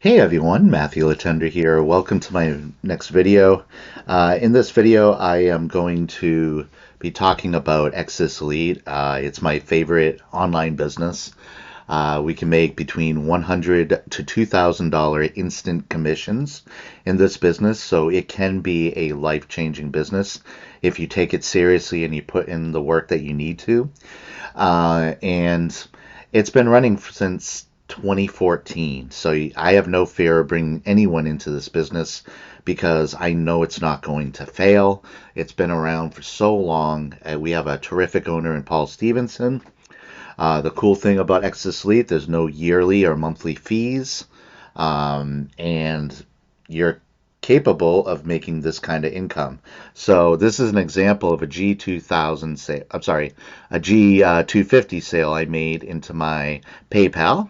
Hey everyone, Matthew Letendre here. Welcome to my next video. In this video, I am going to be talking about Exitus Elite. It's my favorite online business. We can make between $100 to $2,000 instant commissions in this business, so it can be a life-changing business if you take it seriously and you put in the work that you need to. And it's been running since 2014. So I have no fear of bringing anyone into this business because I know it's not going to fail. It's been around for so long. We have a terrific owner in Paul Stevenson. The cool thing about Exitus Elite, there's no yearly or monthly fees, and you're capable of making this kind of income. So this is an example of a G2000 sale. I'm sorry, a G250 sale I made into my PayPal.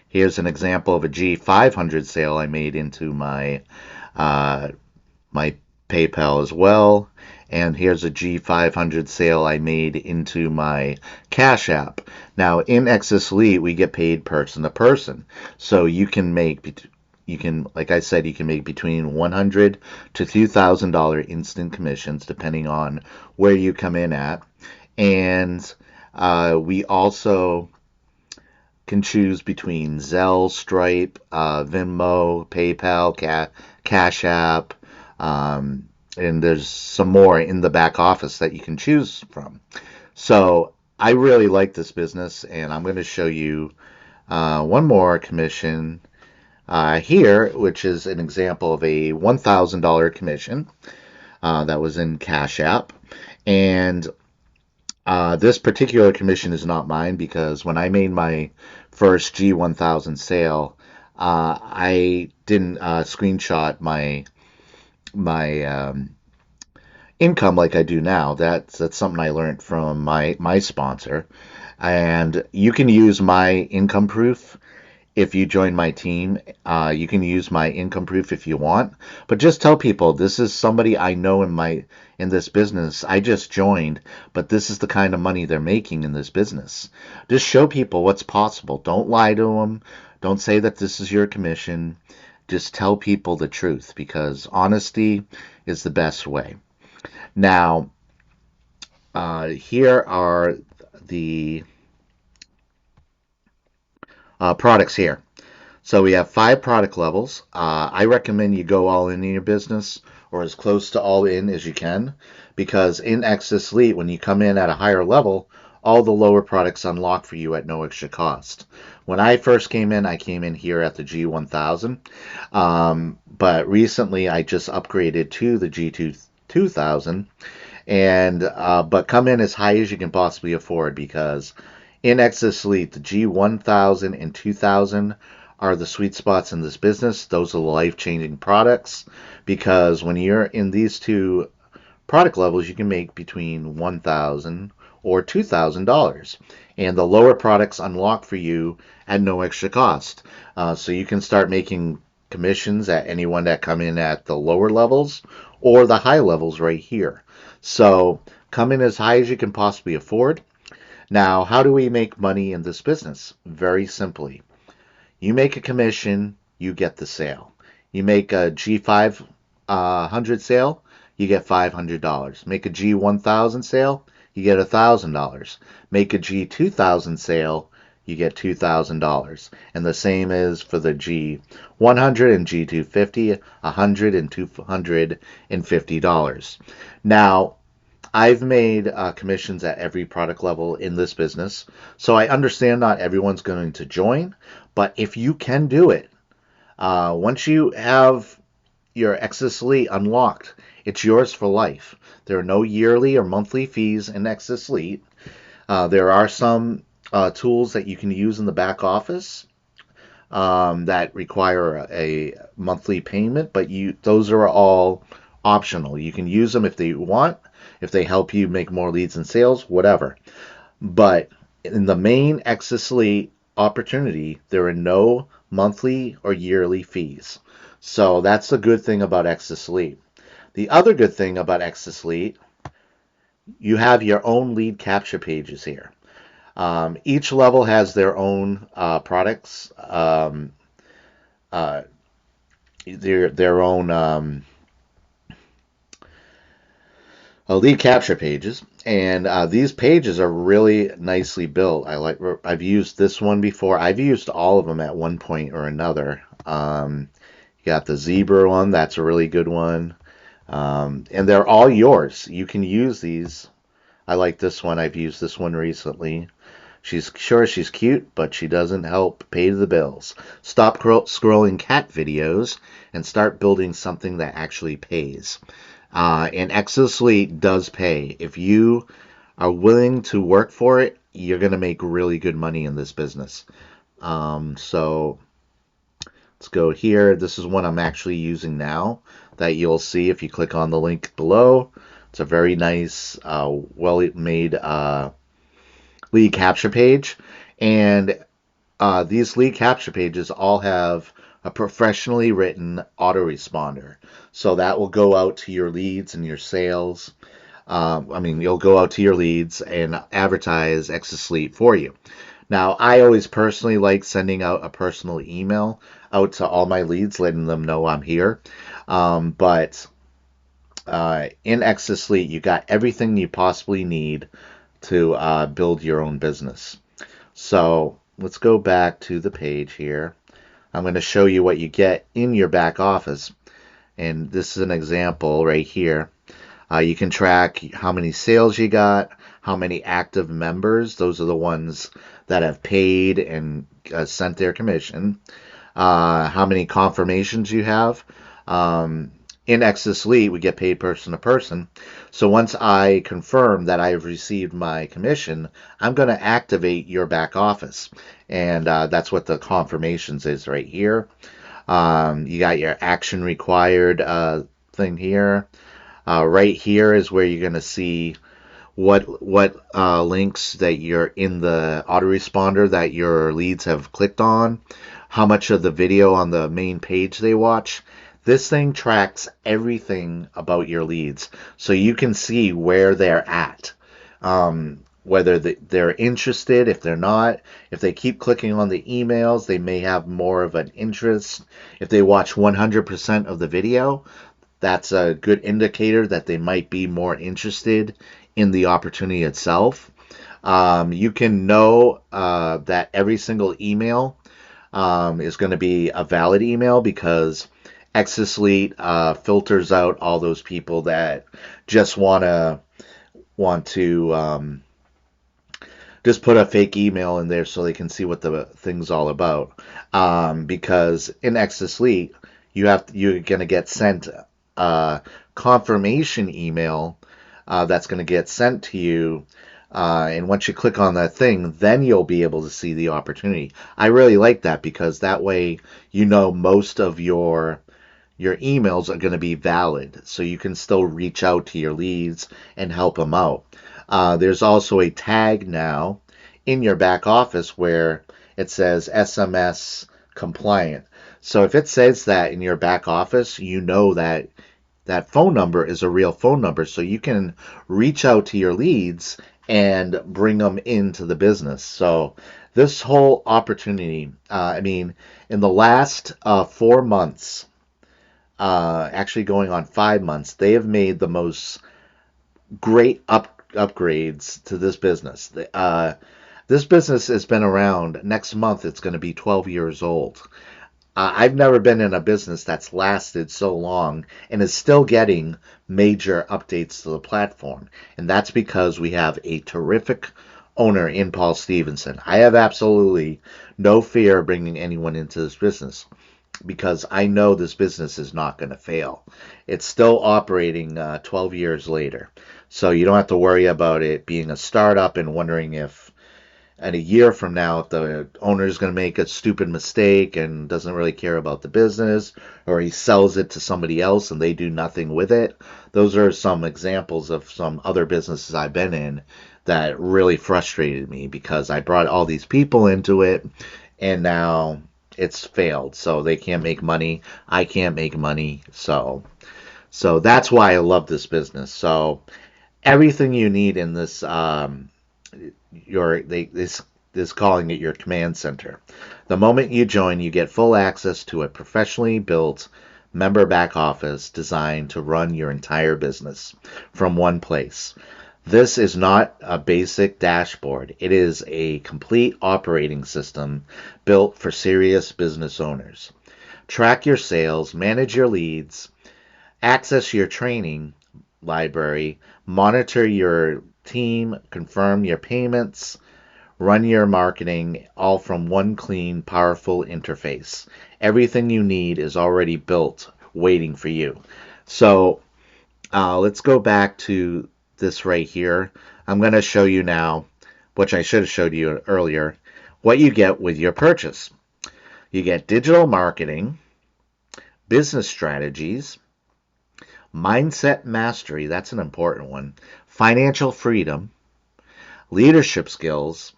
Here's an example of a G500 sale I made into uh, my PayPal as well. And here's a G500 sale I made into my Cash App. Now, in Exitus Elite, we get paid person to person. So like I said, you can make between $100 to $2,000 instant commissions depending on where you come in at. And we also can choose between Zelle, Stripe, Venmo, PayPal, Cash App, and there's some more in the back office that you can choose from. So I really like this business, and I'm going to show you one more commission here, which is an example of a $1,000 commission that was in Cash App. And this particular commission is not mine because when I made my first G1000 sale, I didn't screenshot my income like I do now. That's something I learned from my sponsor, and you can use my income proof if you join my team. You can use my income proof if you want, but just tell people this is somebody I know in this business. I just joined, but this is the kind of money they're making in this business. Just show people what's possible. Don't lie to them. Don't say that this is your commission. Just tell people the truth because honesty is the best way. Now, here are the products here. So we have 5 product levels. I recommend you go all in your business or as close to all in as you can because in Exitus Elite, when you come in at a higher level, all the lower products unlock for you at no extra cost. When I first came in, I came in here at the G1000, but recently I just upgraded to the G2000, and but come in as high as you can possibly afford because in Exitus Elite, the G1000 and 2000 are the sweet spots in this business. Those are the life-changing products because when you're in these two product levels, you can make between $1,000 or $2,000. And the lower products unlock for you at no extra cost. So you can start making commissions at anyone that come in at the lower levels or the high levels right here. So come in as high as you can possibly afford. Now, how do we make money in this business? Very simply. You make a commission, you get the sale. You make a G500 sale, you get $500. Make a G1000 sale, you get $1,000. Make a G2000 sale, you get $2,000. And the same is for the G100 and G250, $100 and $250. Now, I've made commissions at every product level in this business, so I understand not everyone's going to join, but if you can do it, once you have your Exitus Elite unlocked, it's yours for life. There are no yearly or monthly fees in Exitus Elite. There are some tools that you can use in the back office that require a monthly payment, but those are all optional. You can use them if they want, if they help you make more leads and sales, whatever. But in the main Exitus Elite opportunity, there are no monthly or yearly fees. So that's the good thing about Exitus Elite. The other good thing about Exitus Elite, you have your own lead capture pages here. Each level has their own products uh, their own lead capture pages, and these pages are really nicely built. I've used this one before. I've used all of them at one point or another. You got the zebra one, that's a really good one. And they're all yours. You can use these. I like this one. I've used this one recently. She's cute, but she doesn't help pay the bills. Stop scrolling cat videos and start building something that actually pays. And Exitus Elite does pay. If you are willing to work for it, you're going to make really good money in this business. So let's go here. This is one I'm actually using now that you'll see if you click on the link below. It's a very nice, well-made lead capture page. And these lead capture pages all have a professionally written autoresponder. So that will go out to your leads and your sales. You'll go out to your leads and advertise Exitus Elite for you. Now, I always personally like sending out a personal email out to all my leads, letting them know I'm here. But in Exitus Elite, you got everything you possibly need to build your own business. So let's go back to the page here. I'm going to show you what you get in your back office. And this is an example right here. You can track how many sales you got, how many active members. Those are the ones that have paid and sent their commission. How many confirmations you have. In Exitus Elite, we get paid person to person. So once I confirm that I've received my commission, I'm going to activate your back office. And that's what the confirmations is right here. You got your action required thing here. Right here is where you're going to see what links that you're in the autoresponder that your leads have clicked on, how much of the video on the main page they watch. This thing tracks everything about your leads, so you can see where they're at, whether they're interested, if they're not. If they keep clicking on the emails, they may have more of an interest. If they watch 100% of the video, that's a good indicator that they might be more interested in the opportunity itself. You can know that every single email is going to be a valid email because Exitus Elite filters out all those people that just want to just put a fake email in there so they can see what the thing's all about. Because in Exitus Elite, you're going to get sent a confirmation email that's going to get sent to you. And once you click on that thing, then you'll be able to see the opportunity. I really like that because that way you know most of your emails are going to be valid, so you can still reach out to your leads and help them out. There's also a tag now in your back office where it says SMS compliant. So if it says that in your back office, you know that that phone number is a real phone number, so you can reach out to your leads and bring them into the business. So this whole opportunity, in the last 4 months, actually going on 5 months, they have made the most great upgrades to this business. This business has been around. Next month, it's going to be 12 years old. I've never been in a business that's lasted so long and is still getting major updates to the platform. And that's because we have a terrific owner in Paul Stevenson. I have absolutely no fear of bringing anyone into this business, because I know this business is not going to fail. It's still operating 12 years later. So you don't have to worry about it being a startup and wondering if in a year from now if the owner is going to make a stupid mistake and doesn't really care about the business, or he sells it to somebody else and they do nothing with it. Those are some examples of some other businesses I've been in that really frustrated me because I brought all these people into it and now it's failed. So they can't make money. I can't make money. So that's why I love this business. So everything you need in this, is calling it your command center. The moment you join, you get full access to a professionally built member back office designed to run your entire business from one place. This is not a basic dashboard. It is a complete operating system built for serious business owners. Track your sales, manage your leads, access your training library, monitor your team, confirm your payments, run your marketing, all from one clean, powerful interface. Everything you need is already built, waiting for you. So let's go back to this right here. I'm going to show you now, which I should have showed you earlier, what you get with your purchase. You get digital marketing, business strategies, mindset mastery, that's an important one, financial freedom, leadership skills,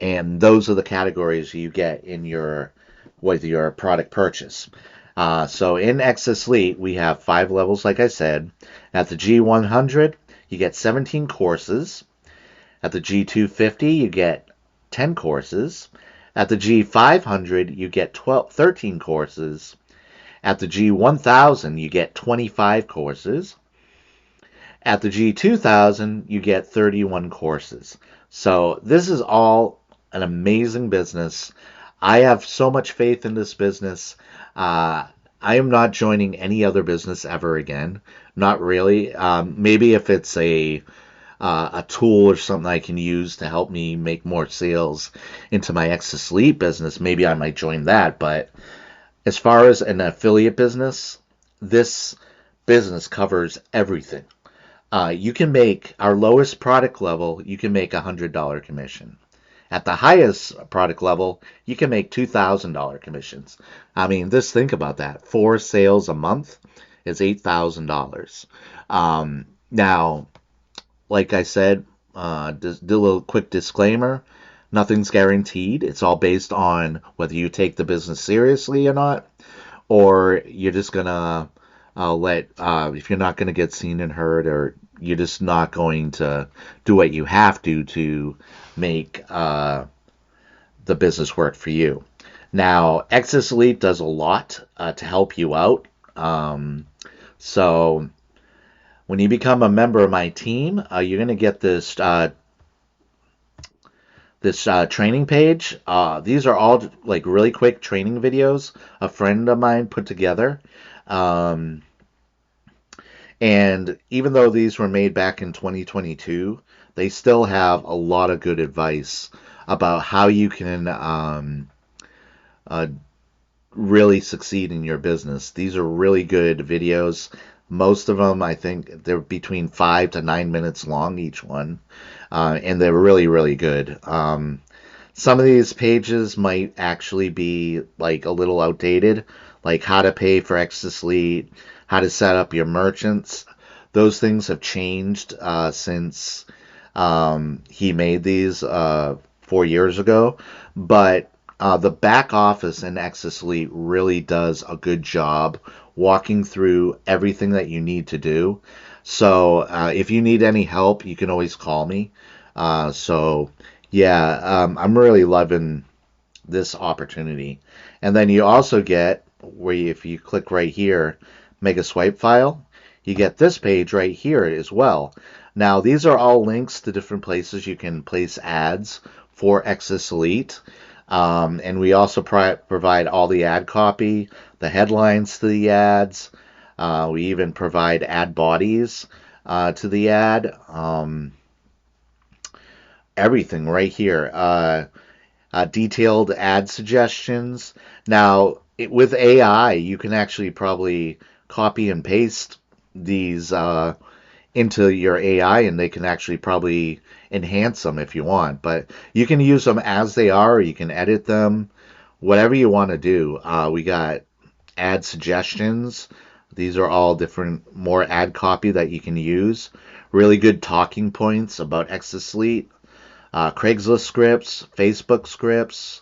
and those are the categories you get in your with your product purchase. So in Exitus Elite, we have 5 levels, like I said. At the G100, you get 17 courses. At the G250, you get 10 courses. At the G500, you get 13 courses. At the G1000, you get 25 courses. At the G2000, you get 31 courses. So this is all an amazing business. I have so much faith in this business. I am not joining any other business ever again. Not really. Maybe if it's a tool or something I can use to help me make more sales into my Exitus Elite business, maybe I might join that. But as far as an affiliate business, this business covers everything. You can make our lowest product level, you can make $100 commission. At the highest product level, you can make $2,000 commissions. I mean, just think about that. 4 sales a month is $8,000. Now, like I said, just do a little quick disclaimer. Nothing's guaranteed. It's all based on whether you take the business seriously or not, or you're just gonna if you're not gonna get seen and heard, or you're just not going to do what you have to make the business work for you. Now, Exitus Elite does a lot to help you out. So when you become a member of my team, you're going to get this training page. These are all like really quick training videos a friend of mine put together. And even though these were made back in 2022, they still have a lot of good advice about how you can really succeed in your business. These are really good videos. Most of them, I think, they're between 5 to 9 minutes long, each one. And they're really, really good. Some of these pages might actually be like a little outdated, like how to pay for Exitus Elite, how to set up your merchants. Those things have changed since he made these 4 years ago. But the back office in Exitus Elite really does a good job walking through everything that you need to do. So if you need any help, you can always call me. I'm really loving this opportunity. And then you also get, if you click right here, make a swipe file, you get this page right here as well. Now, these are all links to different places you can place ads for Exitus Elite. And we also provide all the ad copy, the headlines to the ads. We even provide ad bodies to the ad. Everything right here. Detailed ad suggestions. Now, with AI, you can actually probably copy and paste these into your AI, and they can actually probably enhance them if you want. But you can use them as they are, or you can edit them, whatever you want to do. We got ad suggestions. These are all different, more ad copy that you can use. Really good talking points about Exitus Elite. Craigslist scripts, Facebook scripts.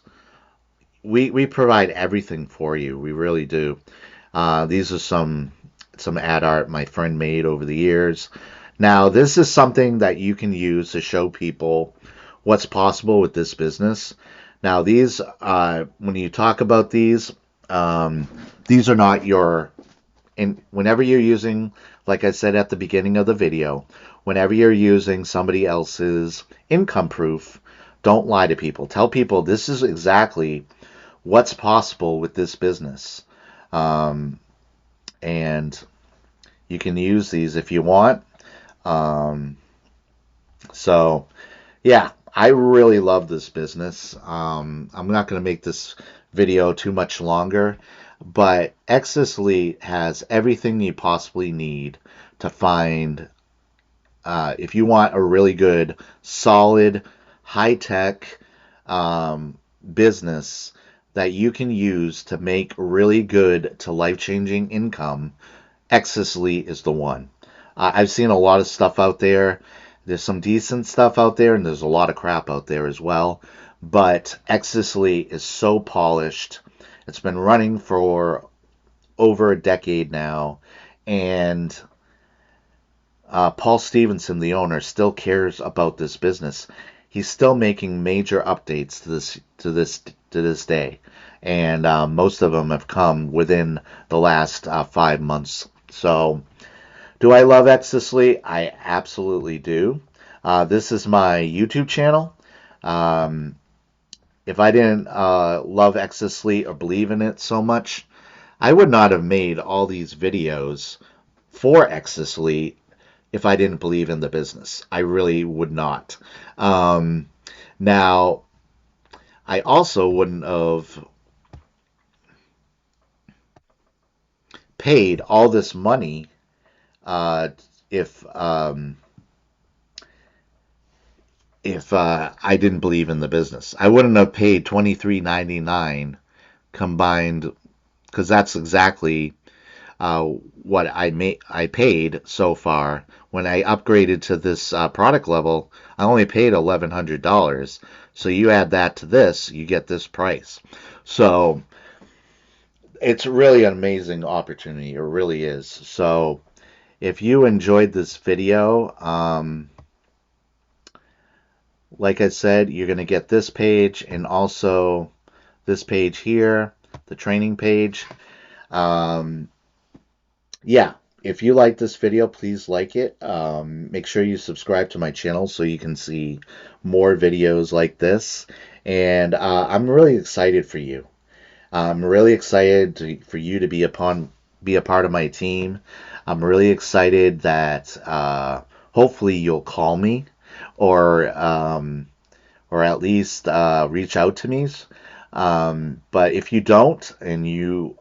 We provide everything for you. We really do. These are some ad art my friend made over the years. Now, this is something that you can use to show people what's possible with this business. Now, these, when you talk about these are not your, and whenever you're using, like I said at the beginning of the video, whenever you're using somebody else's income proof, don't lie to people. Tell people this is exactly what's possible with this business. And you can use these if you want. So, yeah, I really love this business. I'm not going to make this video too much longer, but Exitus Elite has everything you possibly need to find, if you want a really good, solid, high-tech business that you can use to make really good to life-changing income. Exitus Elite is the one. I've seen a lot of stuff out there. There's some decent stuff out there, and there's a lot of crap out there as well. But Exitus Elite is so polished. It's been running for over a decade now, and Paul Stevenson, the owner, still cares about this business. He's still making major updates to this day, and most of them have come within the last 5 months. So, do I love Exitus Elite? I absolutely do. This is my YouTube channel. If I didn't love Exitus Elite or believe in it so much, I would not have made all these videos for Exitus Elite if I didn't believe in the business. I really would not. Now, I also wouldn't have paid all this money if I didn't believe in the business. I wouldn't have paid $23.99 combined, because that's exactly what I paid so far. When I upgraded to this product level, I only paid $1,100. So you add that to this, you get this price. So it's really an amazing opportunity. It really is. So if you enjoyed this video, like I said, you're going to get this page and also this page here, the training page. Yeah, if you like this video, please like it. Make sure you subscribe to my channel so you can see more videos like this. And I'm really excited for you. I'm really excited for you to be a part of my team. I'm really excited that hopefully you'll call me or at least reach out to me. But if you don't, and you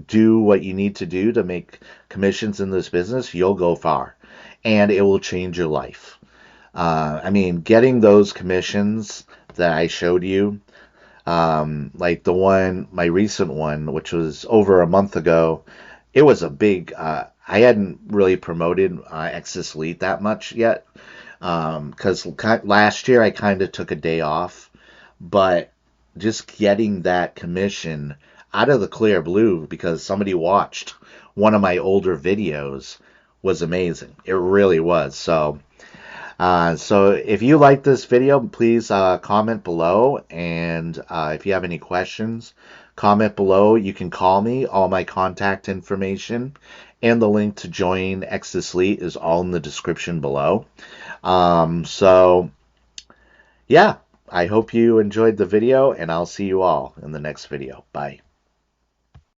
do what you need to do to make commissions in this business, you'll go far, and it will change your life. I mean, getting those commissions that I showed you, like my recent one, which was over a month ago, it was a big, I hadn't really promoted Exitus Elite that much yet, because last year I kind of took a day off, but just getting that commission out of the clear blue because somebody watched one of my older videos was amazing. It really was. So if you like this video, please comment below, and if you have any questions, comment below. You can call me. All my contact information and the link to join Exitus Elite is all in the description below. So yeah, I hope you enjoyed the video, and I'll see you all in the next video. Bye.